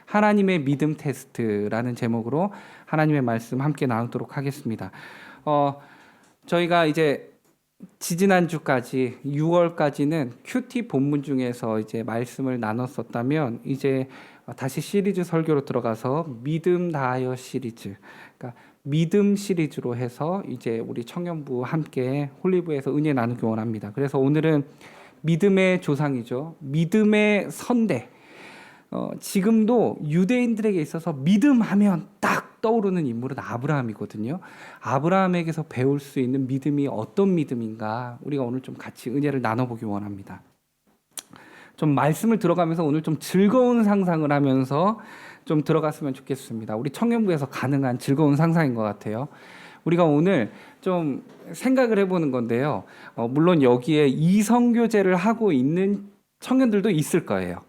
하나님의 믿음 테스트라는 제목으로 하나님의 말씀 함께 나누도록 하겠습니다. 저희가 이제 지지난주까지 6월까지는 큐티 본문 중에서 이제 말씀을 나눴었다면 이제 다시 시리즈 설교로 들어가서 믿음 다하여 시리즈, 그러니까 믿음 시리즈로 해서 이제 우리 청년부 함께 홀리브에서 은혜 나누기 원합니다. 그래서 오늘은 믿음의 조상이죠. 믿음의 선대. 지금도 유대인들에게 있어서 믿음하면 딱 떠오르는 인물은 아브라함이거든요. 아브라함에게서 배울 수 있는 믿음이 어떤 믿음인가 우리가 오늘 좀 같이 은혜를 나눠보기 원합니다. 좀 말씀을 들어가면서 오늘 좀 즐거운 상상을 하면서 좀 들어갔으면 좋겠습니다. 우리 청년부에서 가능한 즐거운 상상인 것 같아요. 우리가 오늘 좀 생각을 해보는 건데요. 물론 여기에 이성교제를 하고 있는 청년들도 있을 거예요.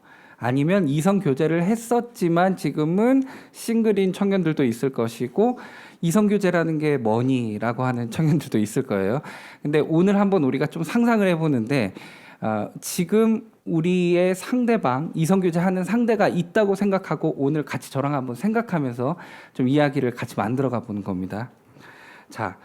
아니면 이성교제를 했었지만 지금은 싱글인 청년들도 있을 것이고 이성교제라는 게 뭐니라고 하는 청년들도 있을 거예요. 근데 오늘 한번 우리가 좀 상상을 해보는데 지금 우리의 상대방, 이성교제 하는 상대가 있다고 생각하고 오늘 같이 저랑 한번 생각하면서 좀 이야기를 같이 만들어가 보는 겁니다. 자,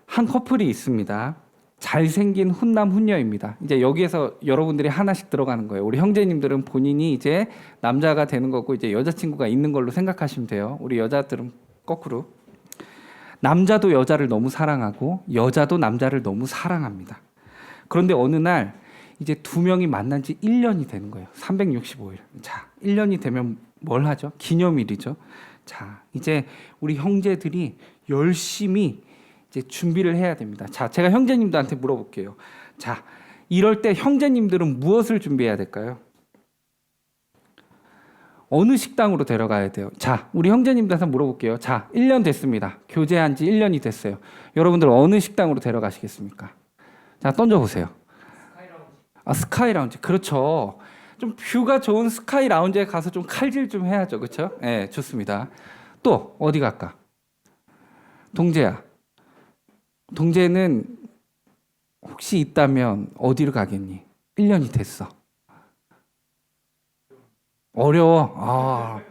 한 커플이 있습니다. 잘생긴 훈남 훈녀입니다. 이제 여기에서 여러분들이 하나씩 들어가는 거예요. 우리 형제님들은 본인이 이제 남자가 되는 거고 이제 여자친구가 있는 걸로 생각하시면 돼요. 우리 여자들은 거꾸로. 남자도 여자를 너무 사랑하고 여자도 남자를 너무 사랑합니다. 그런데 어느 날 이제 두 명이 만난 지 1년이 되는 거예요. 365일. 자, 1년이 되면 뭘 하죠? 기념일이죠. 자, 이제 우리 형제들이 열심히 이제 준비를 해야 됩니다. 자, 제가 형제님들한테 물어볼게요. 자, 이럴 때 형제님들은 무엇을 준비해야 될까요? 어느 식당으로 데려가야 돼요? 자, 우리 형제님들한테 물어볼게요. 자, 1년 됐습니다. 교제한 지 1년이 됐어요. 여러분들 어느 식당으로 데려가시겠습니까? 자, 던져보세요. 스카이 라운지. 그렇죠. 좀 뷰가 좋은 스카이 라운지에 가서 좀 칼질 좀 해야죠. 그렇죠? 네, 좋습니다. 또 어디 갈까? 동재야. 동재는 혹시 있다면 어디를 가겠니? 1년이 됐어. 어려워.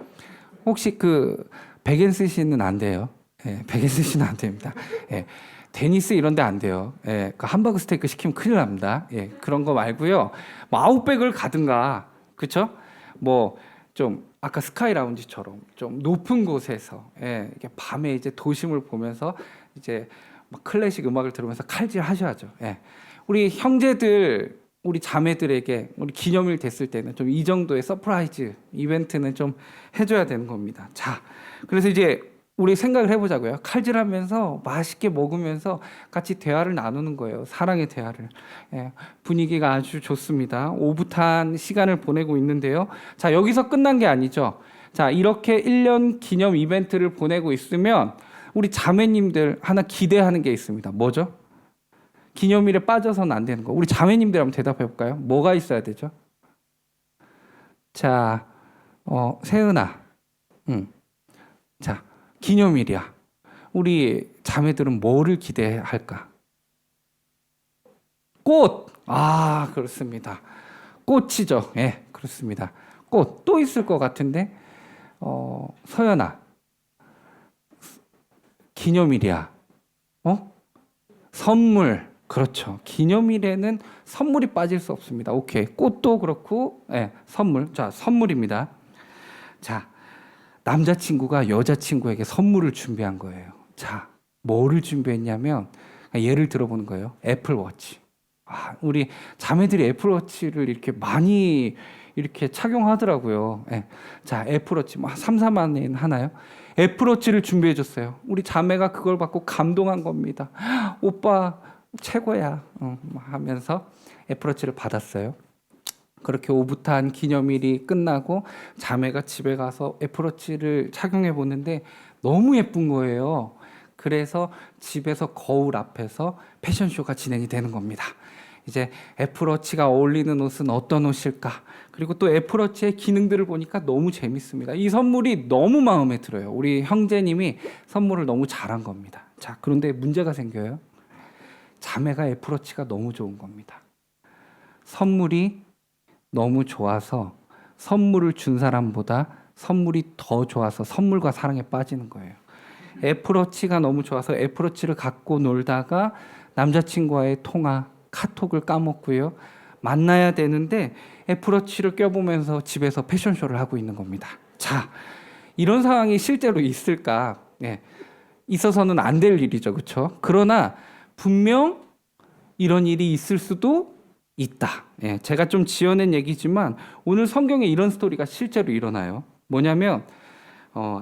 혹시 그 백앤스시는 안 돼요? 예, 백앤스시는 안 됩니다. 예, 데니스 이런 데 안 돼요. 예, 그 함버거 스테이크 시키면 큰일 납니다. 예, 그런 거 말고요. 뭐 아웃백을 가든가, 그렇죠? 뭐 좀 아까 스카이 라운지처럼 좀 높은 곳에서 이렇게 밤에 이제 도심을 보면서 이제 막 클래식 음악을 들으면서 칼질 하셔야죠. 예. 우리 형제들, 우리 자매들에게 우리 기념일 됐을 때는 좀 이 정도의 서프라이즈 이벤트는 좀 해줘야 되는 겁니다. 자, 그래서 이제 우리 생각을 해보자고요. 칼질하면서 맛있게 먹으면서 같이 대화를 나누는 거예요. 사랑의 대화를. 예, 분위기가 아주 좋습니다. 오붓한 시간을 보내고 있는데요. 자, 여기서 끝난 게 아니죠. 자, 이렇게 1년 기념 이벤트를 보내고 있으면 우리 자매님들 하나 기대하는 게 있습니다. 뭐죠? 기념일에 빠져서는 안 되는 거. 우리 자매님들 한번 대답해 볼까요? 뭐가 있어야 되죠? 자, 세은아. 자, 기념일이야. 우리 자매들은 뭐를 기대할까? 꽃! 그렇습니다. 꽃이죠. 예, 그렇습니다. 꽃. 또 있을 것 같은데, 서연아. 기념일이야. 선물. 그렇죠. 기념일에는 선물이 빠질 수 없습니다. 오케이. 꽃도 그렇고, 선물. 자, 선물입니다. 자, 남자친구가 여자친구에게 선물을 준비한 거예요. 자, 뭐를 준비했냐면, 예를 들어보는 거예요. 애플워치. 우리 자매들이 애플워치를 이렇게 많이 이렇게 착용하더라고요. 자, 애플워치 뭐 3, 4만 원 하나요? 애플워치를 준비해 줬어요. 우리 자매가 그걸 받고 감동한 겁니다. 오빠 최고야 하면서 애플워치를 받았어요. 그렇게 오붓한 기념일이 끝나고 자매가 집에 가서 애플워치를 착용해 보는데 너무 예쁜 거예요. 그래서 집에서 거울 앞에서 패션쇼가 진행이 되는 겁니다. 이제 애플워치가 어울리는 옷은 어떤 옷일까? 그리고 또 애플워치의 기능들을 보니까 너무 재밌습니다. 이 선물이 너무 마음에 들어요. 우리 형제님이 선물을 너무 잘한 겁니다. 자, 그런데 문제가 생겨요. 자매가 애플워치가 너무 좋은 겁니다. 선물이 너무 좋아서 선물을 준 사람보다 선물이 더 좋아서 선물과 사랑에 빠지는 거예요. 애플워치가 너무 좋아서 애플워치를 갖고 놀다가 남자친구와의 통화, 카톡을 까먹고요. 만나야 되는데 애플워치를 껴보면서 집에서 패션쇼를 하고 있는 겁니다. 자, 이런 상황이 실제로 있을까? 네. 있어서는 안 될 일이죠. 그렇죠? 그러나 분명 이런 일이 있을 수도 있다. 예, 제가 좀 지어낸 얘기지만 오늘 성경에 이런 스토리가 실제로 일어나요. 뭐냐면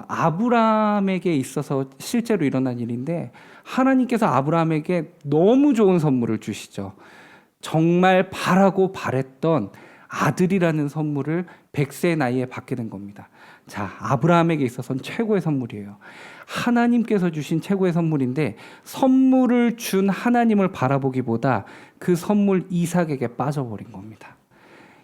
아브라함에게 있어서 실제로 일어난 일인데 하나님께서 아브라함에게 너무 좋은 선물을 주시죠. 정말 바라고 바랬던 아들이라는 선물을 100세 나이에 받게 된 겁니다. 자, 아브라함에게 있어서는 최고의 선물이에요. 하나님께서 주신 최고의 선물인데 선물을 준 하나님을 바라보기보다 그 선물 이삭에게 빠져버린 겁니다.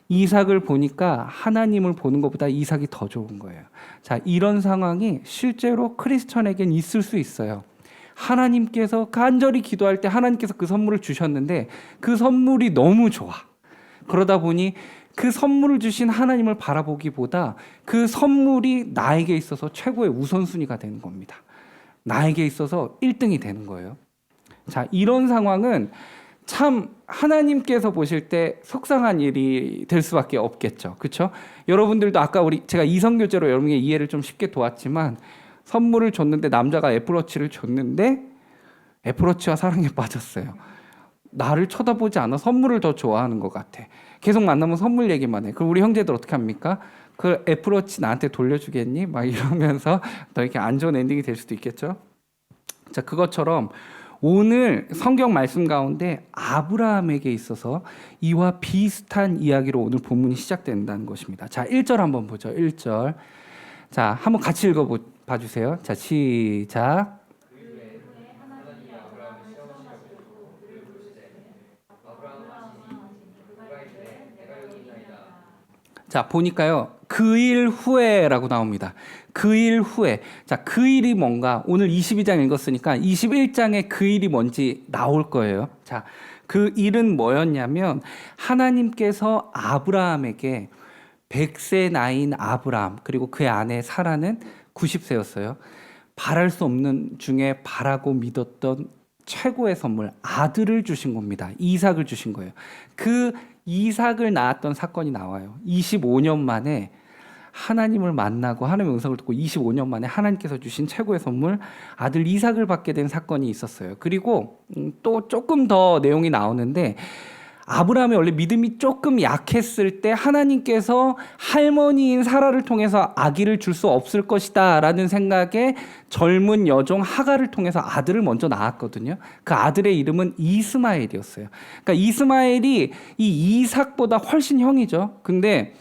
이삭을 보니까 하나님을 보는 것보다 이삭이 더 좋은 거예요. 자, 이런 상황이 실제로 크리스천에겐 있을 수 있어요. 하나님께서 간절히 기도할 때 하나님께서 그 선물을 주셨는데 그 선물이 너무 좋아. 그러다 보니 그 선물을 주신 하나님을 바라보기보다 그 선물이 나에게 있어서 최고의 우선순위가 되는 겁니다. 나에게 있어서 1등이 되는 거예요. 자, 이런 상황은 참 하나님께서 보실 때 속상한 일이 될 수밖에 없겠죠. 그렇죠? 여러분들도 아까 제가 이성교제로 여러분에게 이해를 좀 쉽게 도왔지만 선물을 줬는데 남자가 애플워치를 줬는데 애플워치와 사랑에 빠졌어요. 나를 쳐다보지 않아 선물을 더 좋아하는 것 같아. 계속 만나면 선물 얘기만 해. 그럼 우리 형제들 어떻게 합니까? 그 애플워치 나한테 돌려주겠니? 막 이러면서 더 이렇게 안 좋은 엔딩이 될 수도 있겠죠. 자, 그것처럼 오늘 성경 말씀 가운데 아브라함에게 있어서 이와 비슷한 이야기로 오늘 본문이 시작된다는 것입니다. 자, 1절 한번 보죠. 1절. 자, 한번 같이 읽어봐 주세요. 자, 시작. 자, 보니까요. 그 일 후에라고 나옵니다. 그 일 후에. 자, 그 일이 뭔가 오늘 22장 읽었으니까 21장에 그 일이 뭔지 나올 거예요. 자, 그 일은 뭐였냐면 하나님께서 아브라함에게 100세 나이인 아브라함 그리고 그의 아내 사라는 90세였어요. 바랄 수 없는 중에 바라고 믿었던 최고의 선물 아들을 주신 겁니다. 이삭을 주신 거예요. 그 이삭을 낳았던 사건이 나와요. 25년 만에 하나님을 만나고 하나님의 음성을 듣고 25년 만에 하나님께서 주신 최고의 선물 아들 이삭을 받게 된 사건이 있었어요. 그리고 또 조금 더 내용이 나오는데 아브라함이 원래 믿음이 조금 약했을 때 하나님께서 할머니인 사라를 통해서 아기를 줄 수 없을 것이다 라는 생각에 젊은 여종 하갈을 통해서 아들을 먼저 낳았거든요. 그 아들의 이름은 이스마엘이었어요. 그러니까 이스마엘이 이 이삭보다 훨씬 형이죠. 근데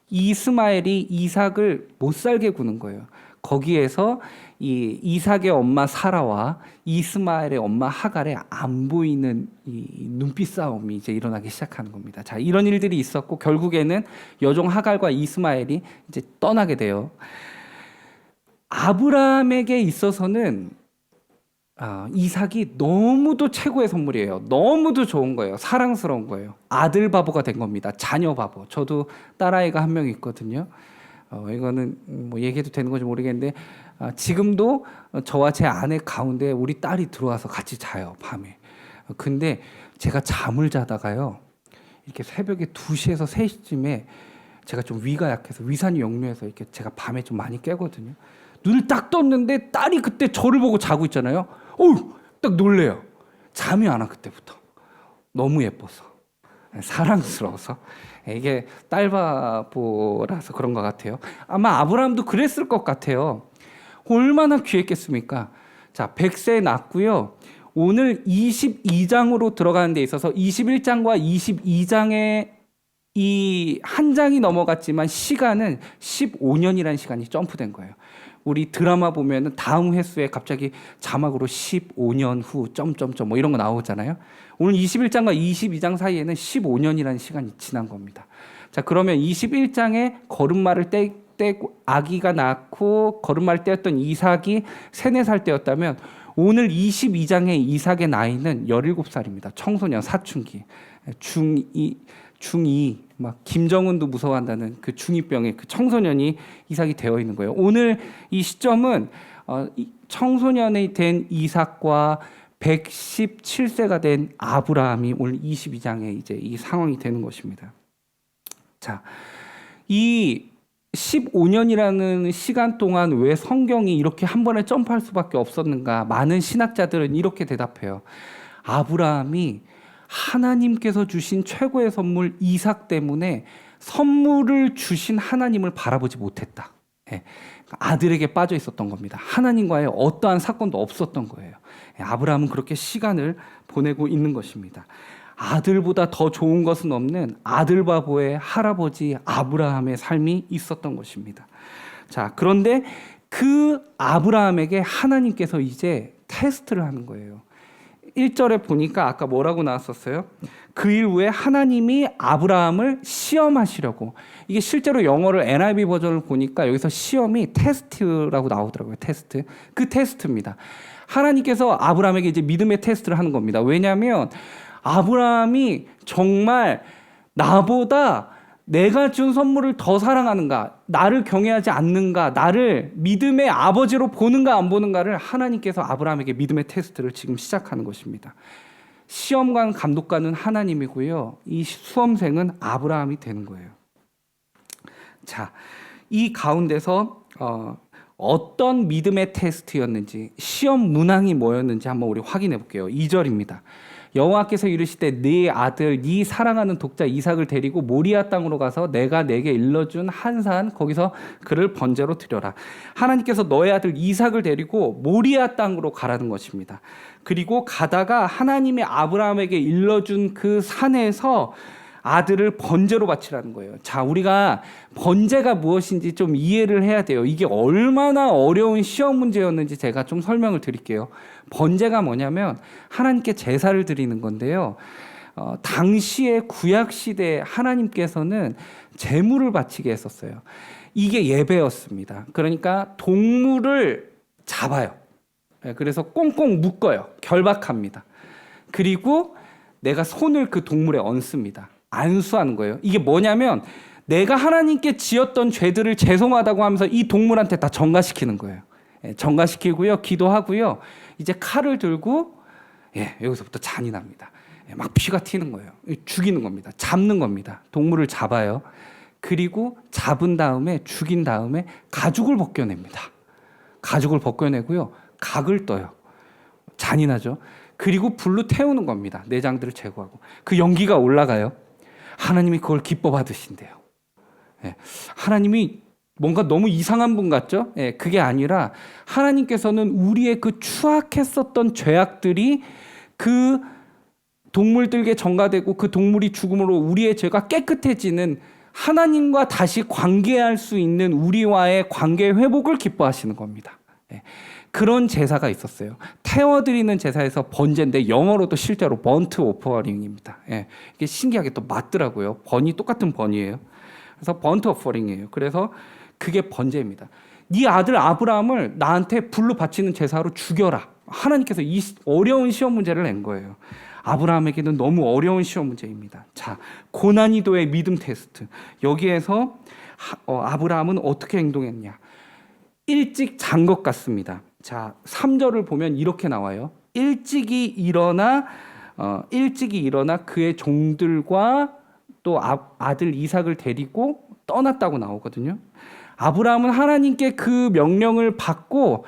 이스마엘이 이삭을 못 살게 구는 거예요. 거기에서 이 이삭의 엄마 사라와 이스마엘의 엄마 하갈의 안 보이는 이 눈빛 싸움이 이제 일어나기 시작하는 겁니다. 자, 이런 일들이 있었고 결국에는 여종 하갈과 이스마엘이 이제 떠나게 돼요. 아브라함에게 있어서는 이삭이 너무도 최고의 선물이에요. 너무도 좋은 거예요. 사랑스러운 거예요. 아들 바보가 된 겁니다. 자녀 바보. 저도 딸아이가 한 명 있거든요. 이거는 뭐 얘기해도 되는 건지 모르겠는데 지금도 저와 제 아내 가운데 우리 딸이 들어와서 같이 자요, 밤에. 근데 제가 잠을 자다가요. 이렇게 새벽에 2시에서 3시쯤에 제가 좀 위가 약해서 위산이 역류해서 이렇게 제가 밤에 좀 많이 깨거든요. 눈을 딱 떴는데 딸이 그때 저를 보고 자고 있잖아요. 어우, 딱 놀래요. 잠이 안 와 그때부터. 너무 예뻐서. 사랑스러워서. 이게 딸바보라서 그런 것 같아요. 아마 아브라함도 그랬을 것 같아요. 얼마나 귀했겠습니까? 자, 100세 낳고요. 오늘 22장으로 들어가는 데 있어서 21장과 22장에 이 한 장이 넘어갔지만 시간은 15년이라는 시간이 점프된 거예요. 우리 드라마 보면은 다음 회수에 갑자기 자막으로 15년 후 점점점 뭐 이런 거 나오잖아요. 오늘 21장과 22장 사이에는 15년이라는 시간이 지난 겁니다. 자, 그러면 21장에 걸음마를 떼고 아기가 낳고 걸음마를 떼었던 이삭이 3, 4살 때였다면 오늘 22장의 이삭의 나이는 17살입니다. 청소년 사춘기. 중2 막 김정은도 무서워한다는 그 중2병의 그 청소년이 이삭이 되어 있는 거예요. 오늘 이 시점은 청소년이 된 이삭과 117세가 된 아브라함이 오늘 22장에 이제 이 상황이 되는 것입니다. 자, 이 15년이라는 시간 동안 왜 성경이 이렇게 한 번에 점프할 수밖에 없었는가? 많은 신학자들은 이렇게 대답해요. 아브라함이 하나님께서 주신 최고의 선물 이삭 때문에 선물을 주신 하나님을 바라보지 못했다. 예, 아들에게 빠져 있었던 겁니다. 하나님과의 어떠한 사건도 없었던 거예요. 아브라함은 그렇게 시간을 보내고 있는 것입니다. 아들보다 더 좋은 것은 없는 아들바보의 할아버지 아브라함의 삶이 있었던 것입니다. 자, 그런데 그 아브라함에게 하나님께서 이제 테스트를 하는 거예요. 1절에 보니까 아까 뭐라고 나왔었어요? 그 일 후에 하나님이 아브라함을 시험하시려고. 이게 실제로 영어를 NIV 버전을 보니까 여기서 시험이 테스트라고 나오더라고요. 테스트. 그 테스트입니다. 하나님께서 아브라함에게 이제 믿음의 테스트를 하는 겁니다. 왜냐하면 아브라함이 정말 나보다 내가 준 선물을 더 사랑하는가, 나를 경외하지 않는가, 나를 믿음의 아버지로 보는가 안 보는가를 하나님께서 아브라함에게 믿음의 테스트를 지금 시작하는 것입니다. 시험관 감독관은 하나님이고요. 이 수험생은 아브라함이 되는 거예요. 자, 이 가운데서 어떤 믿음의 테스트였는지, 시험 문항이 뭐였는지 한번 우리 확인해 볼게요. 2절입니다. 여호와께서 이르시되 네 아들 네 사랑하는 독자 이삭을 데리고 모리아 땅으로 가서 내가 내게 일러준 한 산 거기서 그를 번제로 드려라. 하나님께서 너의 아들 이삭을 데리고 모리아 땅으로 가라는 것입니다. 그리고 가다가 하나님이 아브라함에게 일러준 그 산에서 아들을 번제로 바치라는 거예요. 자, 우리가 번제가 무엇인지 좀 이해를 해야 돼요. 이게 얼마나 어려운 시험 문제였는지 제가 좀 설명을 드릴게요. 번제가 뭐냐면 하나님께 제사를 드리는 건데요. 당시의 구약 시대에 하나님께서는 제물을 바치게 했었어요. 이게 예배였습니다. 그러니까 동물을 잡아요. 그래서 꽁꽁 묶어요. 결박합니다. 그리고 내가 손을 그 동물에 얹습니다. 안수하는 거예요. 이게 뭐냐면 내가 하나님께 지었던 죄들을 죄송하다고 하면서 이 동물한테 다 전가시키는 거예요. 전가시키고요. 기도하고요. 이제 칼을 들고 여기서부터 잔인합니다. 막 피가 튀는 거예요. 죽이는 겁니다. 잡는 겁니다. 동물을 잡아요. 그리고 잡은 다음에 죽인 다음에 가죽을 벗겨냅니다. 가죽을 벗겨내고요. 각을 떠요. 잔인하죠. 그리고 불로 태우는 겁니다. 내장들을 제거하고. 그 연기가 올라가요. 하나님이 그걸 기뻐 받으신대요. 하나님이 뭔가 너무 이상한 분 같죠? 그게 아니라 하나님께서는 우리의 그 추악했었던 죄악들이 그 동물들에게 전가되고 그 동물이 죽음으로 우리의 죄가 깨끗해지는 하나님과 다시 관계할 수 있는 우리와의 관계 회복을 기뻐하시는 겁니다. 그런 제사가 있었어요. 태워드리는 제사에서 번제인데 영어로도 실제로 번트 오퍼링입니다. 이게 신기하게 또 맞더라고요. 번이 똑같은 번이에요. 그래서 번트 오퍼링이에요. 그래서 그게 번제입니다. 네 아들 아브라함을 나한테 불로 바치는 제사로 죽여라. 하나님께서 이 어려운 시험 문제를 낸 거예요. 아브라함에게는 너무 어려운 시험 문제입니다. 자, 고난이도의 믿음 테스트. 여기에서 아브라함은 어떻게 행동했냐? 일찍 잔 것 같습니다. 자, 3절을 보면 이렇게 나와요. 일찍이 일어나 그의 종들과 또 아들 이삭을 데리고 떠났다고 나오거든요. 아브라함은 하나님께 그 명령을 받고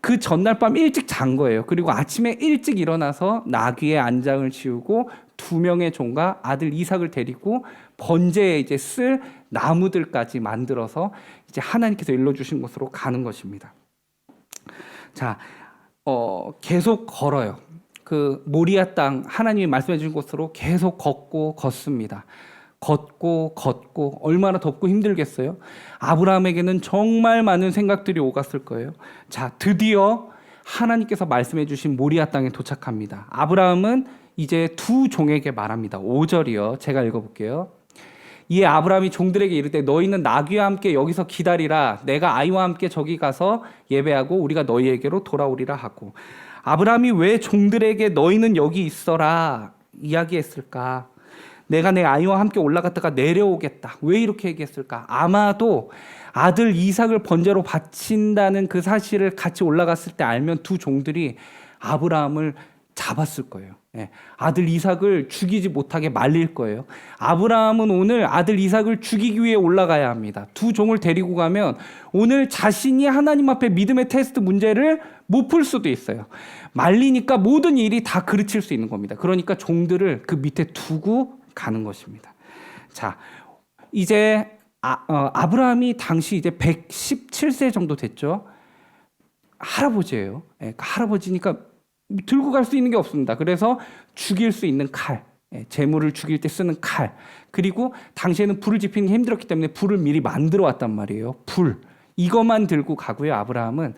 그 전날 밤 일찍 잔 거예요. 그리고 아침에 일찍 일어나서 나귀의 안장을 지우고 2명의 종과 아들 이삭을 데리고 번제에 이제 쓸 나무들까지 만들어서 이제 하나님께서 일러주신 곳으로 가는 것입니다. 자, 계속 걸어요. 그 모리아 땅 하나님이 말씀해 주신 곳으로 계속 걷습니다. 걷고 얼마나 덥고 힘들겠어요. 아브라함에게는 정말 많은 생각들이 오갔을 거예요. 자, 드디어 하나님께서 말씀해 주신 모리아 땅에 도착합니다. 아브라함은 이제 2 종에게 말합니다. 5절이요. 제가 읽어볼게요. 이에 아브라함이 종들에게 이르되 너희는 나귀와 함께 여기서 기다리라. 내가 아이와 함께 저기 가서 예배하고 우리가 너희에게로 돌아오리라 하고. 아브라함이 왜 종들에게 너희는 여기 있어라 이야기했을까? 내가 내 아이와 함께 올라갔다가 내려오겠다. 왜 이렇게 얘기했을까? 아마도 아들 이삭을 번제로 바친다는 그 사실을 같이 올라갔을 때 알면 두 종들이 아브라함을 잡았을 거예요. 예, 아들 이삭을 죽이지 못하게 말릴 거예요. 아브라함은 오늘 아들 이삭을 죽이기 위해 올라가야 합니다. 두 종을 데리고 가면 오늘 자신이 하나님 앞에 믿음의 테스트 문제를 못 풀 수도 있어요. 말리니까 모든 일이 다 그르칠 수 있는 겁니다. 그러니까 종들을 그 밑에 두고 가는 것입니다. 자, 이제 아브라함이 당시 이제 117세 정도 됐죠. 할아버지예요. 예, 할아버지니까 들고 갈 수 있는 게 없습니다. 그래서 죽일 수 있는 칼, 재물을 죽일 때 쓰는 칼, 그리고 당시에는 불을 지피는 게 힘들었기 때문에 불을 미리 만들어 왔단 말이에요. 불, 이것만 들고 가고요. 아브라함은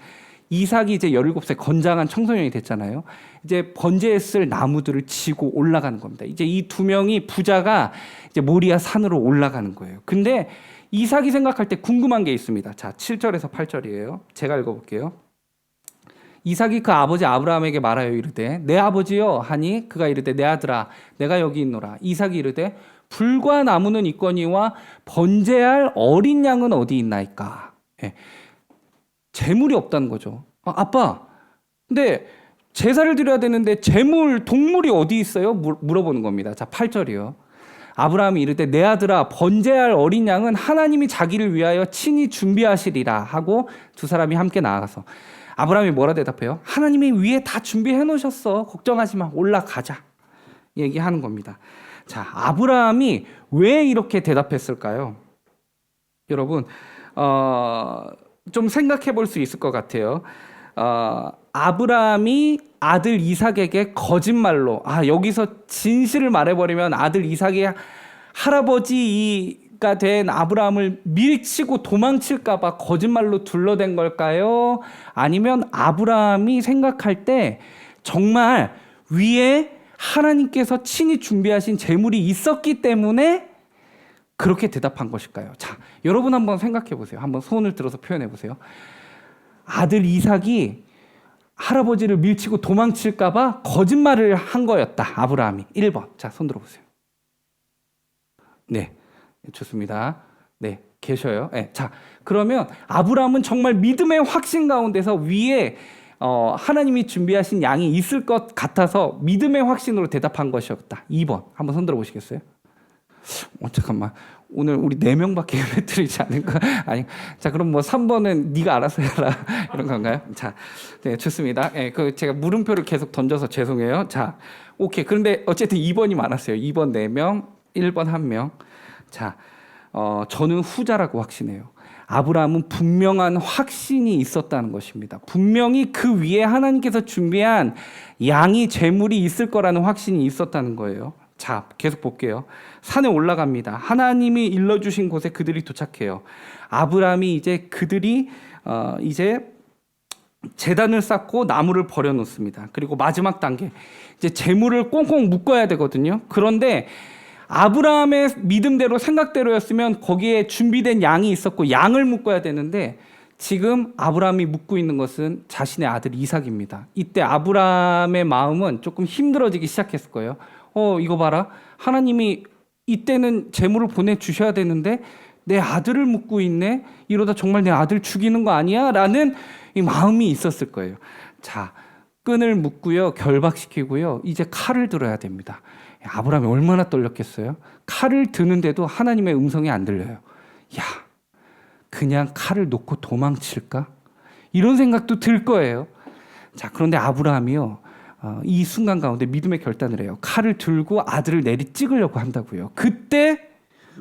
이삭이 이제 17세 건장한 청소년이 됐잖아요. 이제 번제에 쓸 나무들을 지고 올라가는 겁니다. 이제 이 두 명이 부자가 이제 모리아 산으로 올라가는 거예요. 근데 이삭이 생각할 때 궁금한 게 있습니다. 자, 7절에서 8절이에요. 제가 읽어볼게요. 이삭이 그 아버지 아브라함에게 말하여 이르되 내 아버지여 하니 그가 이르되 내 아들아 내가 여기 있노라. 이삭이 이르되 불과 나무는 있거니와 번제할 어린 양은 어디 있나이까. 예. 재물이 없다는 거죠. 아빠, 근데 제사를 드려야 되는데 재물, 동물이 어디 있어요? 물어보는 겁니다. 자, 8절이요. 아브라함이 이르되 내 아들아 번제할 어린 양은 하나님이 자기를 위하여 친히 준비하시리라 하고 두 사람이 함께 나아가서 아브라함이 뭐라 대답해요? 하나님이 위에 다 준비해 놓으셨어. 걱정하지 마. 올라가자. 얘기하는 겁니다. 자, 아브라함이 왜 이렇게 대답했을까요? 여러분, 좀 생각해 볼 수 있을 것 같아요. 아브라함이 아들 이삭에게 거짓말로, 여기서 진실을 말해버리면 아들 이삭의 할아버지가 된 아브라함을 밀치고 도망칠까봐 거짓말로 둘러댄 걸까요? 아니면 아브라함이 생각할 때 정말 위에 하나님께서 친히 준비하신 재물이 있었기 때문에 그렇게 대답한 것일까요? 자, 여러분 한번 생각해 보세요. 한번 손을 들어서 표현해 보세요. 아들 이삭이 할아버지를 밀치고 도망칠까봐 거짓말을 한 거였다. 아브라함이. 1번. 자, 손 들어보세요. 네, 좋습니다. 네, 계셔요. 네, 자, 그러면 아브라함은 정말 믿음의 확신 가운데서 위에 하나님이 준비하신 양이 있을 것 같아서 믿음의 확신으로 대답한 것이었다. 2번. 한번 손 들어보시겠어요? 잠깐만. 오늘 우리 4명밖에 예배 드리지 않을까? 아니, 자, 그럼 뭐 3번은 네가 알아서 해라. 이런 건가요? 자, 네, 좋습니다. 네, 제가 물음표를 계속 던져서 죄송해요. 자, 오케이. 그런데 어쨌든 2번이 많았어요. 2번 4명, 1번 1명. 자, 저는 후자라고 확신해요. 아브라함은 분명한 확신이 있었다는 것입니다. 분명히 그 위에 하나님께서 준비한 양이 재물이 있을 거라는 확신이 있었다는 거예요. 자, 계속 볼게요. 산에 올라갑니다. 하나님이 일러주신 곳에 그들이 도착해요. 아브라함이 이제 그들이 이제 제단을 쌓고 나무를 버려놓습니다. 그리고 마지막 단계, 이제 재물을 꽁꽁 묶어야 되거든요. 그런데 아브라함의 믿음대로 생각대로였으면 거기에 준비된 양이 있었고 양을 묶어야 되는데 지금 아브라함이 묶고 있는 것은 자신의 아들 이삭입니다. 이때 아브라함의 마음은 조금 힘들어지기 시작했을 거예요. 이거 봐라. 하나님이 이때는 재물을 보내주셔야 되는데 내 아들을 묻고 있네. 이러다 정말 내 아들 죽이는 거 아니야? 라는 이 마음이 있었을 거예요. 자, 끈을 묶고요. 결박시키고요. 이제 칼을 들어야 됩니다. 아브라함이 얼마나 떨렸겠어요? 칼을 드는데도 하나님의 음성이 안 들려요. 야, 그냥 칼을 놓고 도망칠까? 이런 생각도 들 거예요. 자, 그런데 아브라함이요. 이 순간 가운데 믿음의 결단을 해요. 칼을 들고 아들을 내리 찍으려고 한다고요. 그때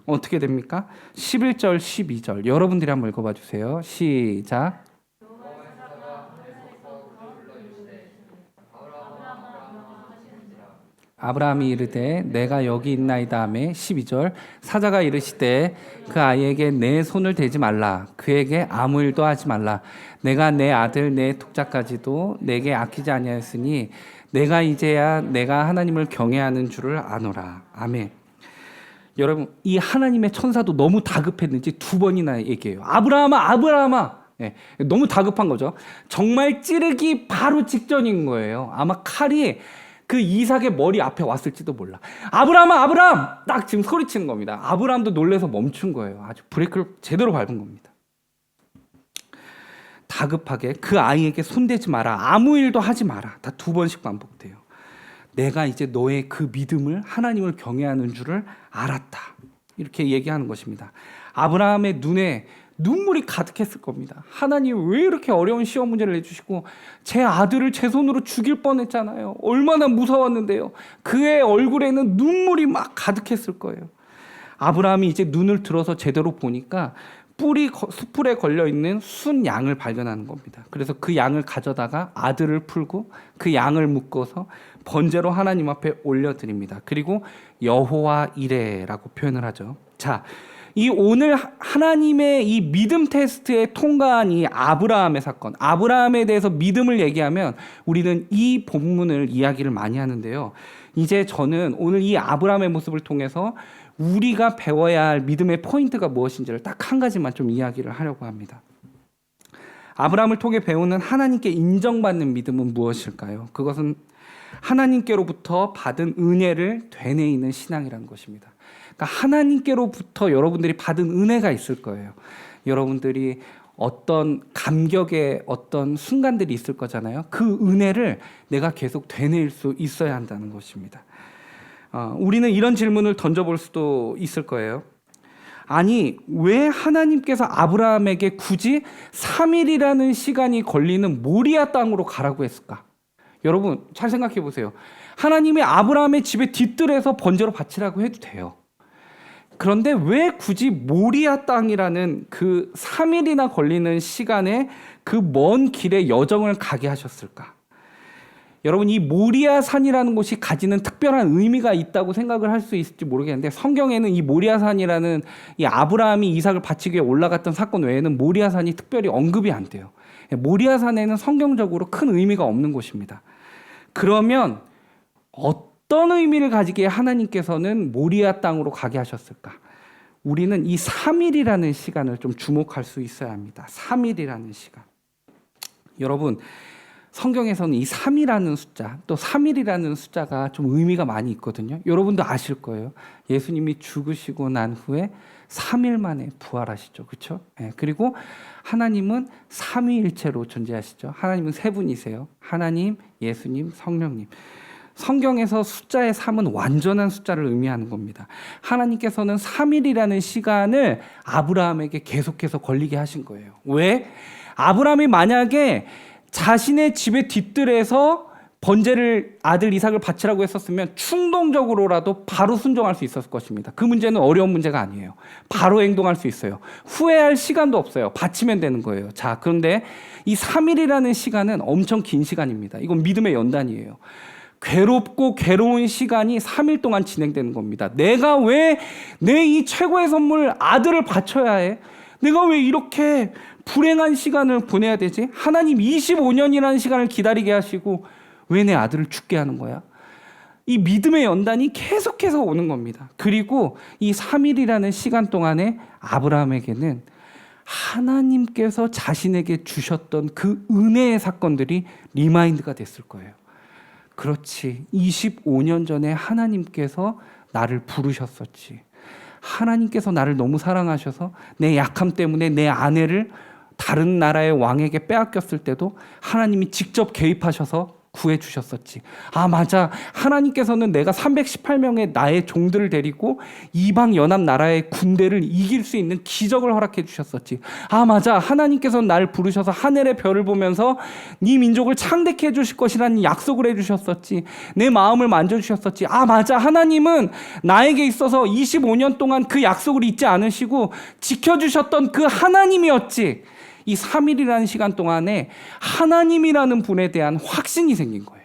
어떻게 됩니까? 11절, 12절. 여러분들이 한번 읽어봐 주세요. 시작. 아브라함이 이르되 내가 여기 있나이다 하매 12절. 사자가 이르시되 그 아이에게 내 손을 대지 말라. 그에게 아무 일도 하지 말라. 내가 내 아들 내 독자까지도 내게 아끼지 아니하였으니 내가 이제야 내가 하나님을 경외하는 줄을 아노라. 아멘. 여러분, 이 하나님의 천사도 너무 다급했는지 2번이나 얘기해요. 아브라함아, 아브라함아. 네, 너무 다급한 거죠. 정말 찌르기 바로 직전인 거예요. 아마 칼이 그 이삭의 머리 앞에 왔을지도 몰라. 아브라함아, 아브라함! 딱 지금 소리치는 겁니다. 아브라함도 놀라서 멈춘 거예요. 아주 브레이크를 제대로 밟은 겁니다. 다급하게 그 아이에게 손대지 마라. 아무 일도 하지 마라. 다 2번씩 반복돼요. 내가 이제 너의 그 믿음을, 하나님을 경외하는 줄을 알았다. 이렇게 얘기하는 것입니다. 아브라함의 눈에 눈물이 가득했을 겁니다. 하나님 왜 이렇게 어려운 시험 문제를 내주시고 제 아들을 제 손으로 죽일 뻔했잖아요. 얼마나 무서웠는데요. 그의 얼굴에는 눈물이 막 가득했을 거예요. 아브라함이 이제 눈을 들어서 제대로 보니까 숯불에 걸려있는 순 양을 발견하는 겁니다. 그래서 그 양을 가져다가 아들을 풀고 그 양을 묶어서 번제로 하나님 앞에 올려드립니다. 그리고 여호와 이레라고 표현을 하죠. 자, 이 오늘 하나님의 이 믿음 테스트에 통과한 이 아브라함의 사건, 아브라함에 대해서 믿음을 얘기하면 우리는 이 본문을 이야기를 많이 하는데요. 이제 저는 오늘 이 아브라함의 모습을 통해서 우리가 배워야 할 믿음의 포인트가 무엇인지를 딱 한 가지만 좀 이야기를 하려고 합니다. 아브라함을 통해 배우는 하나님께 인정받는 믿음은 무엇일까요? 그것은 하나님께로부터 받은 은혜를 되뇌이는 신앙이라는 것입니다. 그러니까 하나님께로부터 여러분들이 받은 은혜가 있을 거예요. 여러분들이 어떤 감격의 어떤 순간들이 있을 거잖아요. 그 은혜를 내가 계속 되뇌일 수 있어야 한다는 것입니다. 우리는 이런 질문을 던져볼 수도 있을 거예요. 아니, 왜 하나님께서 아브라함에게 굳이 3일이라는 시간이 걸리는 모리아 땅으로 가라고 했을까? 여러분 잘 생각해 보세요. 하나님이 아브라함의 집의 뒷뜰에서 번제로 바치라고 해도 돼요. 그런데 왜 굳이 모리아 땅이라는 그 3일이나 걸리는 시간에 그 먼 길의 여정을 가게 하셨을까? 여러분, 이 모리아 산이라는 곳이 가지는 특별한 의미가 있다고 생각을 할 수 있을지 모르겠는데, 성경에는 이 모리아 산이라는 이 아브라함이 이삭을 바치기 위해 올라갔던 사건 외에는 모리아 산이 특별히 언급이 안 돼요. 모리아 산에는 성경적으로 큰 의미가 없는 곳입니다. 그러면 어떤 의미를 가지기에 하나님께서는 모리아 땅으로 가게 하셨을까? 우리는 이 3일이라는 시간을 좀 주목할 수 있어야 합니다. 3일이라는 시간. 여러분, 성경에서는 이 3이라는 숫자, 또 3일이라는 숫자가 좀 의미가 많이 있거든요. 여러분도 아실 거예요. 예수님이 죽으시고 난 후에 3일 만에 부활하시죠. 그렇죠? 네. 그리고 하나님은 삼위일체로 존재하시죠. 하나님은 세 분이세요. 하나님, 예수님, 성령님. 성경에서 숫자의 3은 완전한 숫자를 의미하는 겁니다. 하나님께서는 3일이라는 시간을 아브라함에게 계속해서 걸리게 하신 거예요. 왜? 아브라함이 만약에 자신의 집의 뒷뜰에서 번제를 아들 이삭을 바치라고 했었으면 충동적으로라도 바로 순종할 수 있었을 것입니다. 그 문제는 어려운 문제가 아니에요. 바로 행동할 수 있어요. 후회할 시간도 없어요. 바치면 되는 거예요. 자, 그런데 이 3일이라는 시간은 엄청 긴 시간입니다. 이건 믿음의 연단이에요. 괴롭고 괴로운 시간이 3일 동안 진행되는 겁니다. 내가 왜 내 이 최고의 선물 아들을 바쳐야 해? 내가 왜 이렇게 불행한 시간을 보내야 되지? 하나님 25년이라는 시간을 기다리게 하시고 왜 내 아들을 죽게 하는 거야? 이 믿음의 연단이 계속해서 오는 겁니다. 그리고 이 3일이라는 시간 동안에 아브라함에게는 하나님께서 자신에게 주셨던 그 은혜의 사건들이 리마인드가 됐을 거예요. 그렇지, 25년 전에 하나님께서 나를 부르셨었지. 하나님께서 나를 너무 사랑하셔서 내 약함 때문에 내 아내를 다른 나라의 왕에게 빼앗겼을 때도 하나님이 직접 개입하셔서 구해주셨었지. 아, 맞아. 하나님께서는 내가 318명의 나의 종들을 데리고 이방 연합 나라의 군대를 이길 수 있는 기적을 허락해 주셨었지. 아, 맞아. 하나님께서는 나를 부르셔서 하늘의 별을 보면서 네 민족을 창대케 해주실 것이라는 약속을 해주셨었지. 내 마음을 만져주셨었지. 아, 맞아. 하나님은 나에게 있어서 25년 동안 그 약속을 잊지 않으시고 지켜주셨던 그 하나님이었지. 이 3일이라는 시간 동안에 하나님이라는 분에 대한 확신이 생긴 거예요.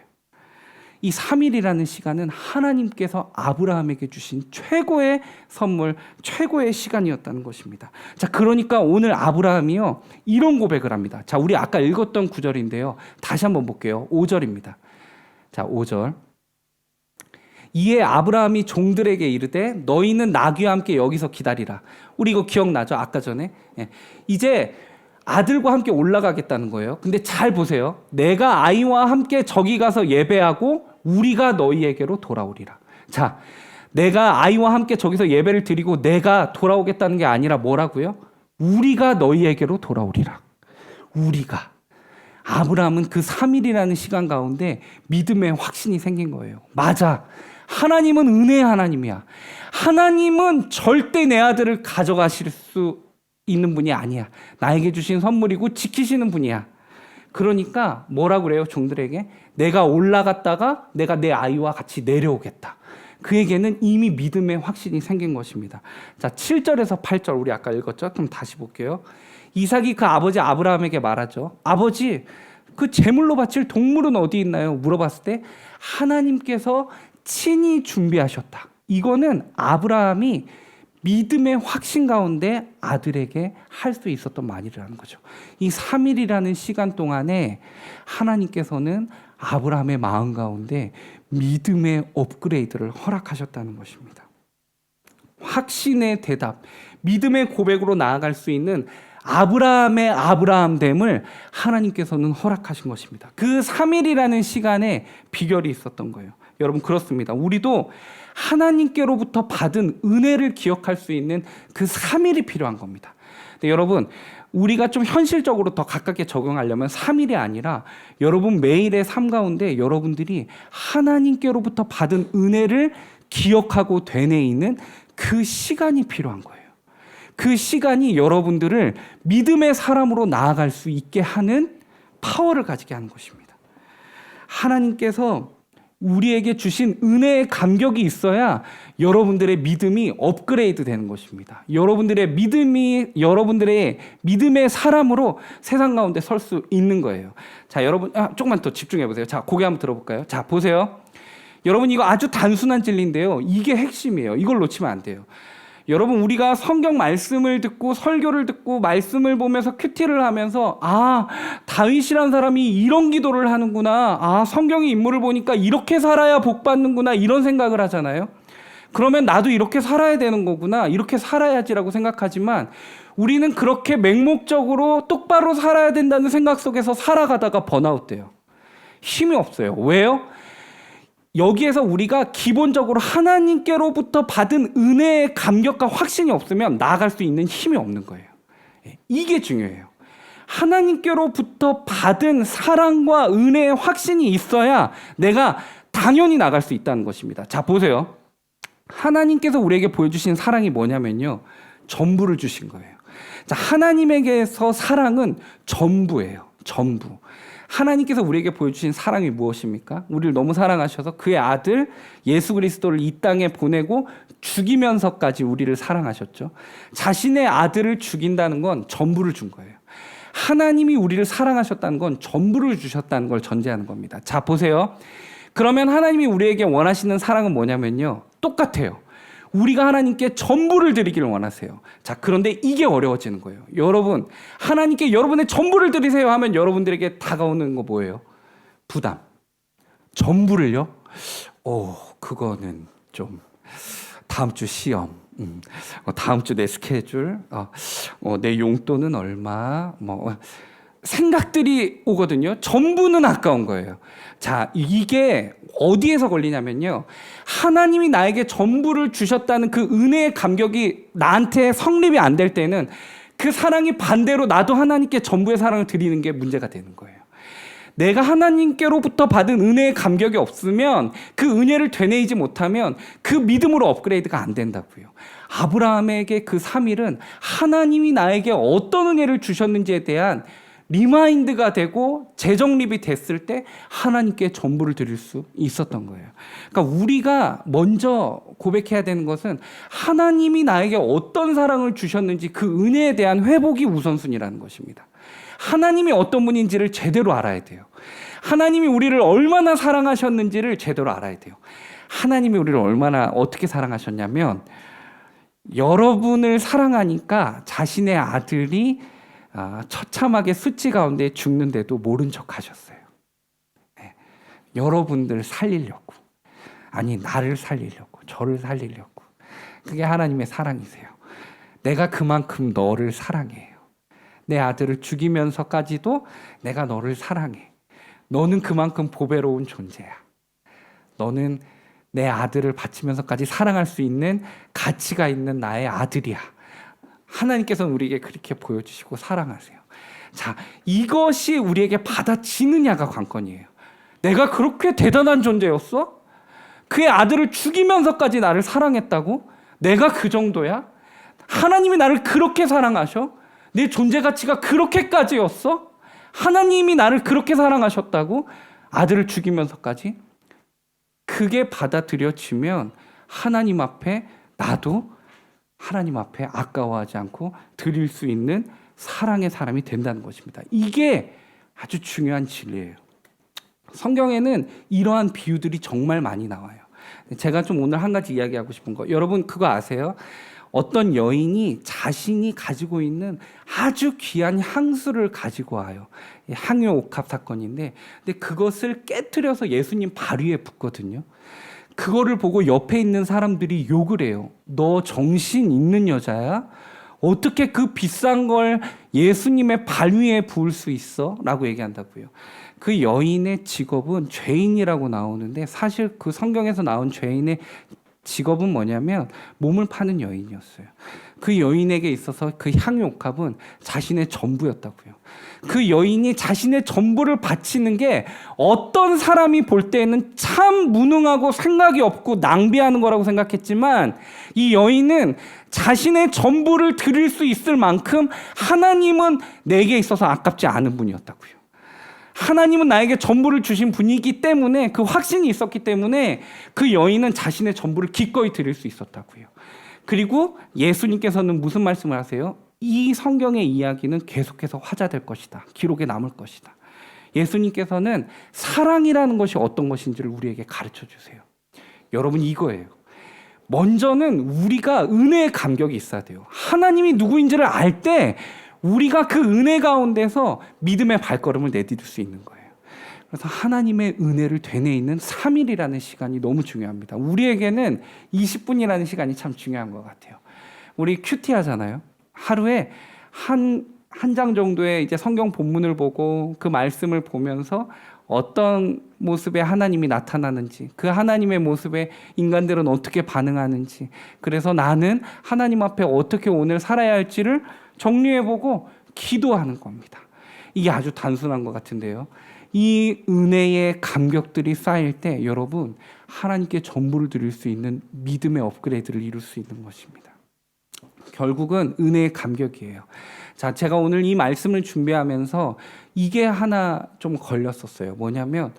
이 3일이라는 시간은 하나님께서 아브라함에게 주신 최고의 선물, 최고의 시간이었다는 것입니다. 자, 그러니까 오늘 아브라함이요, 이런 고백을 합니다. 자, 우리 아까 읽었던 구절인데요. 다시 한번 볼게요. 5절입니다. 자, 5절. 이에 아브라함이 종들에게 이르되 너희는 나귀와 함께 여기서 기다리라. 우리 이거 기억나죠? 아까 전에. 이제 아들과 함께 올라가겠다는 거예요. 근데 잘 보세요. 내가 아이와 함께 저기 가서 예배하고 우리가 너희에게로 돌아오리라. 자, 내가 아이와 함께 저기서 예배를 드리고 내가 돌아오겠다는 게 아니라 뭐라고요? 우리가 너희에게로 돌아오리라. 우리가. 아브라함은 그 3일이라는 시간 가운데 믿음의 확신이 생긴 거예요. 맞아. 하나님은 은혜의 하나님이야. 하나님은 절대 내 아들을 가져가실 수 있는 분이 아니야. 나에게 주신 선물이고 지키시는 분이야. 그러니까 뭐라고 그래요? 종들에게 내가 올라갔다가 내가 내 아이와 같이 내려오겠다. 그에게는 이미 믿음의 확신이 생긴 것입니다. 자, 7절에서 8절 우리 아까 읽었죠? 그럼 다시 볼게요. 이삭이 그 아버지 아브라함에게 말하죠. 아버지, 그 제물로 바칠 동물은 어디 있나요? 물어봤을 때 하나님께서 친히 준비하셨다. 이거는 아브라함이 믿음의 확신 가운데 아들에게 할 수 있었던 말이라는 거죠. 이 3일이라는 시간 동안에 하나님께서는 아브라함의 마음 가운데 믿음의 업그레이드를 허락하셨다는 것입니다. 확신의 대답, 믿음의 고백으로 나아갈 수 있는 아브라함의 아브라함됨을 하나님께서는 허락하신 것입니다. 그 3일이라는 시간에 비결이 있었던 거예요. 여러분, 그렇습니다. 우리도 하나님께로부터 받은 은혜를 기억할 수 있는 그 3일이 필요한 겁니다. 근데 여러분, 우리가 좀 현실적으로 더 가깝게 적용하려면 3일이 아니라 여러분 매일의 삶 가운데 여러분들이 하나님께로부터 받은 은혜를 기억하고 되뇌이는 그 시간이 필요한 거예요. 그 시간이 여러분들을 믿음의 사람으로 나아갈 수 있게 하는 파워를 가지게 하는 것입니다. 하나님께서 우리에게 주신 은혜의 감격이 있어야 여러분들의 믿음이 업그레이드 되는 것입니다. 여러분들의 믿음의 사람으로 세상 가운데 설 수 있는 거예요. 자, 여러분, 조금만 더 집중해 보세요. 자, 고개 한번 들어볼까요? 자, 보세요. 여러분, 이거 아주 단순한 진리인데요. 이게 핵심이에요. 이걸 놓치면 안 돼요. 여러분, 우리가 성경 말씀을 듣고 설교를 듣고 말씀을 보면서 큐티를 하면서 다윗이라는 사람이 이런 기도를 하는구나. 성경의 인물을 보니까 이렇게 살아야 복 받는구나. 이런 생각을 하잖아요. 그러면 나도 이렇게 살아야 되는 거구나. 이렇게 살아야지라고 생각하지만 우리는 그렇게 맹목적으로 똑바로 살아야 된다는 생각 속에서 살아가다가 번아웃 돼요. 힘이 없어요. 왜요? 여기에서 우리가 기본적으로 하나님께로부터 받은 은혜의 감격과 확신이 없으면 나아갈 수 있는 힘이 없는 거예요. 이게 중요해요. 하나님께로부터 받은 사랑과 은혜의 확신이 있어야 내가 당연히 나갈 수 있다는 것입니다. 자, 보세요. 하나님께서 우리에게 보여주신 사랑이 뭐냐면요, 전부를 주신 거예요. 자, 하나님에게서 사랑은 전부예요. 전부. 하나님께서 우리에게 보여주신 사랑이 무엇입니까? 우리를 너무 사랑하셔서 그의 아들 예수 그리스도를 이 땅에 보내고 죽이면서까지 우리를 사랑하셨죠. 자신의 아들을 죽인다는 건 전부를 준 거예요. 하나님이 우리를 사랑하셨다는 건 전부를 주셨다는 걸 전제하는 겁니다. 자, 보세요. 그러면 하나님이 우리에게 원하시는 사랑은 뭐냐면요, 똑같아요. 우리가 하나님께 전부를 드리기를 원하세요. 자, 그런데 이게 어려워지는 거예요. 여러분, 하나님께 여러분의 전부를 드리세요 하면 여러분들에게 다가오는 거 뭐예요? 부담. 전부를요? 그거는 좀 다음 주 시험, 다음 주 내 스케줄, 내 용돈은 얼마, 생각들이 오거든요. 전부는 아까운 거예요. 자, 이게 어디에서 걸리냐면요, 하나님이 나에게 전부를 주셨다는 그 은혜의 감격이 나한테 성립이 안 될 때는 그 사랑이 반대로 나도 하나님께 전부의 사랑을 드리는 게 문제가 되는 거예요. 내가 하나님께로부터 받은 은혜의 감격이 없으면, 그 은혜를 되뇌이지 못하면 그 믿음으로 업그레이드가 안 된다고요. 아브라함에게 그 3일은 하나님이 나에게 어떤 은혜를 주셨는지에 대한 리마인드가 되고 재정립이 됐을 때 하나님께 전부를 드릴 수 있었던 거예요. 그러니까 우리가 먼저 고백해야 되는 것은 하나님이 나에게 어떤 사랑을 주셨는지 그 은혜에 대한 회복이 우선순위라는 것입니다. 하나님이 어떤 분인지를 제대로 알아야 돼요. 하나님이 우리를 얼마나 사랑하셨는지를 제대로 알아야 돼요. 하나님이 우리를 얼마나 어떻게 사랑하셨냐면, 여러분을 사랑하니까 자신의 아들이 처참하게 수치 가운데 죽는데도 모른 척 하셨어요. 네. 여러분들 살리려고. 아니, 나를 살리려고. 저를 살리려고. 그게 하나님의 사랑이세요. 내가 그만큼 너를 사랑해요. 내 아들을 죽이면서까지도 내가 너를 사랑해. 너는 그만큼 보배로운 존재야. 너는 내 아들을 바치면서까지 사랑할 수 있는 가치가 있는 나의 아들이야. 하나님께서는 우리에게 그렇게 보여주시고 사랑하세요. 자, 이것이 우리에게 받아지느냐가 관건이에요. 내가 그렇게 대단한 존재였어? 그의 아들을 죽이면서까지 나를 사랑했다고? 내가 그 정도야? 하나님이 나를 그렇게 사랑하셔? 내 존재 가치가 그렇게까지였어? 하나님이 나를 그렇게 사랑하셨다고? 아들을 죽이면서까지? 그게 받아들여지면 하나님 앞에 나도 하나님 앞에 아까워하지 않고 드릴 수 있는 사랑의 사람이 된다는 것입니다. 이게 아주 중요한 진리예요. 성경에는 이러한 비유들이 정말 많이 나와요. 제가 좀 오늘 한 가지 이야기하고 싶은 거, 여러분 그거 아세요? 어떤 여인이 자신이 가지고 있는 아주 귀한 향수를 가지고 와요. 향유 옥합 사건인데, 근데 그것을 깨트려서 예수님 발 위에 붓거든요. 그거를 보고 옆에 있는 사람들이 욕을 해요. 너 정신 있는 여자야? 어떻게 그 비싼 걸 예수님의 발 위에 부을 수 있어? 라고 얘기한다고요. 그 여인의 직업은 죄인이라고 나오는데, 사실 그 성경에서 나온 죄인의 직업은 뭐냐면 몸을 파는 여인이었어요. 그 여인에게 있어서 그 향유옥합은 자신의 전부였다고요. 그 여인이 자신의 전부를 바치는 게 어떤 사람이 볼 때에는 참 무능하고 생각이 없고 낭비하는 거라고 생각했지만, 이 여인은 자신의 전부를 드릴 수 있을 만큼 하나님은 내게 있어서 아깝지 않은 분이었다고요. 하나님은 나에게 전부를 주신 분이기 때문에, 그 확신이 있었기 때문에 그 여인은 자신의 전부를 기꺼이 드릴 수 있었다고요. 그리고 예수님께서는 무슨 말씀을 하세요? 이 성경의 이야기는 계속해서 화자될 것이다. 기록에 남을 것이다. 예수님께서는 사랑이라는 것이 어떤 것인지를 우리에게 가르쳐 주세요. 여러분, 이거예요. 먼저는 우리가 은혜의 감격이 있어야 돼요. 하나님이 누구인지를 알 때 우리가 그 은혜 가운데서 믿음의 발걸음을 내디딜 수 있는 거예요. 그래서 하나님의 은혜를 되뇌이는 3일이라는 시간이 너무 중요합니다. 우리에게는 20분이라는 시간이 참 중요한 것 같아요. 우리 큐티 하잖아요. 하루에 한 장 정도의 이제 성경 본문을 보고 그 말씀을 보면서 어떤 모습의 하나님이 나타나는지, 그 하나님의 모습에 인간들은 어떻게 반응하는지, 그래서 나는 하나님 앞에 어떻게 오늘 살아야 할지를 정리해보고 기도하는 겁니다. 이게 아주 단순한 것 같은데요. 이 은혜의 감격들이 쌓일 때 여러분, 하나님께 전부를 드릴 수 있는 믿음의 업그레이드를 이룰 수 있는 것입니다. 결국은 은혜의 감격이에요. 자, 제가 오늘 이 말씀을 준비하면서 이게 하나 좀 걸렸었어요. 뭐냐면,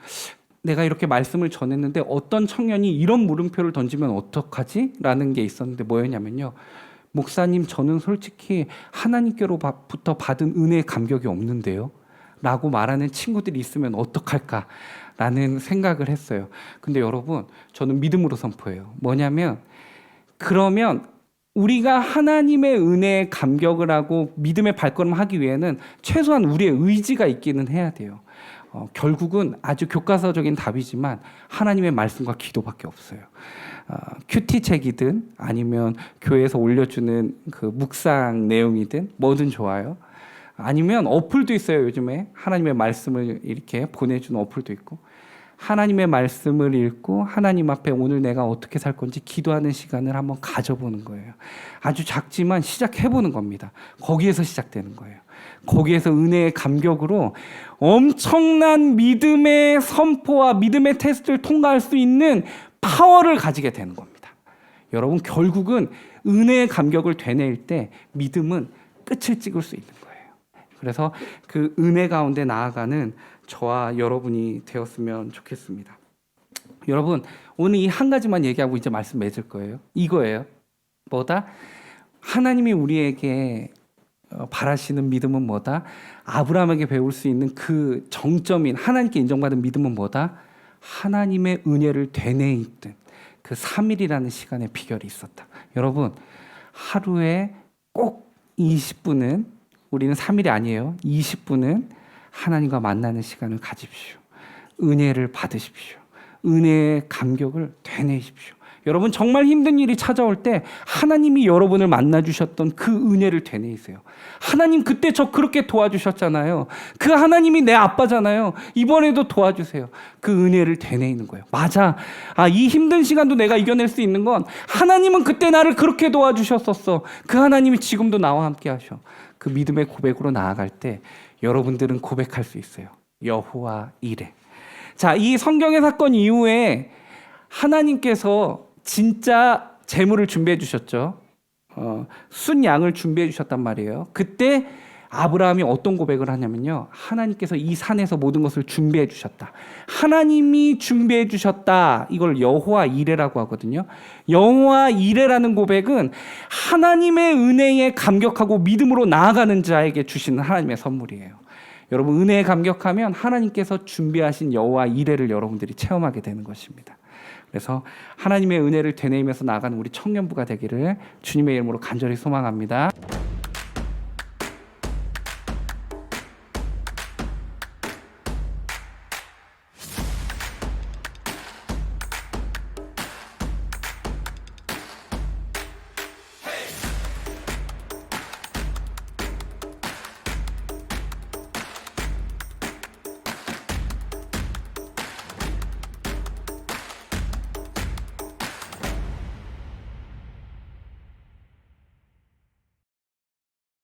내가 이렇게 말씀을 전했는데 어떤 청년이 이런 물음표를 던지면 어떡하지? 라는 게 있었는데 뭐였냐면요. 목사님, 저는 솔직히 하나님께로부터 받은 은혜의 감격이 없는데요. 라고 말하는 친구들이 있으면 어떡할까? 라는 생각을 했어요. 근데 여러분, 저는 믿음으로 선포해요. 뭐냐면, 그러면 우리가 하나님의 은혜에 감격을 하고 믿음의 발걸음을 하기 위해는 최소한 우리의 의지가 있기는 해야 돼요. 결국은 아주 교과서적인 답이지만 하나님의 말씀과 기도밖에 없어요. 큐티 책이든 아니면 교회에서 올려주는 그 묵상 내용이든 뭐든 좋아요. 아니면 어플도 있어요. 요즘에 하나님의 말씀을 이렇게 보내주는 어플도 있고, 하나님의 말씀을 읽고 하나님 앞에 오늘 내가 어떻게 살 건지 기도하는 시간을 한번 가져보는 거예요. 아주 작지만 시작해보는 겁니다. 거기에서 시작되는 거예요. 거기에서 은혜의 감격으로 엄청난 믿음의 선포와 믿음의 테스트를 통과할 수 있는 파워를 가지게 되는 겁니다. 여러분, 결국은 은혜의 감격을 되뇌일 때 믿음은 끝을 찍을 수 있는 거예요. 그래서 그 은혜 가운데 나아가는 저와 여러분이 되었으면 좋겠습니다. 여러분, 오늘 이 한 가지만 얘기하고 이제 말씀 맺을 거예요. 이거예요. 뭐다? 하나님이 우리에게 바라시는 믿음은 뭐다? 아브라함에게 배울 수 있는 그 정점인 하나님께 인정받은 믿음은 뭐다? 하나님의 은혜를 되뇌이던 그 3일이라는 시간의 비결이 있었다. 여러분, 하루에 꼭 20분은, 우리는 3일이 아니에요. 20분은 하나님과 만나는 시간을 가지십시오. 은혜를 받으십시오. 은혜의 감격을 되뇌십시오. 여러분 정말 힘든 일이 찾아올 때 하나님이 여러분을 만나주셨던 그 은혜를 되뇌이세요. 하나님 그때 저 그렇게 도와주셨잖아요. 그 하나님이 내 아빠잖아요. 이번에도 도와주세요. 그 은혜를 되뇌이는 거예요. 맞아. 이 힘든 시간도 내가 이겨낼 수 있는 건 하나님은 그때 나를 그렇게 도와주셨었어. 그 하나님이 지금도 나와 함께 하셔. 그 믿음의 고백으로 나아갈 때 여러분들은 고백할 수 있어요. 여호와 이레. 자, 이 성경의 사건 이후에 하나님께서 진짜 재물을 준비해 주셨죠. 순양을 준비해 주셨단 말이에요. 그때 아브라함이 어떤 고백을 하냐면요. 하나님께서 이 산에서 모든 것을 준비해 주셨다. 하나님이 준비해 주셨다. 이걸 여호와 이레라고 하거든요. 여호와 이레라는 고백은 하나님의 은혜에 감격하고 믿음으로 나아가는 자에게 주시는 하나님의 선물이에요. 여러분 은혜에 감격하면 하나님께서 준비하신 여호와 이레를 여러분들이 체험하게 되는 것입니다. 그래서 하나님의 은혜를 되뇌이면서 나아가는 우리 청년부가 되기를 주님의 이름으로 간절히 소망합니다.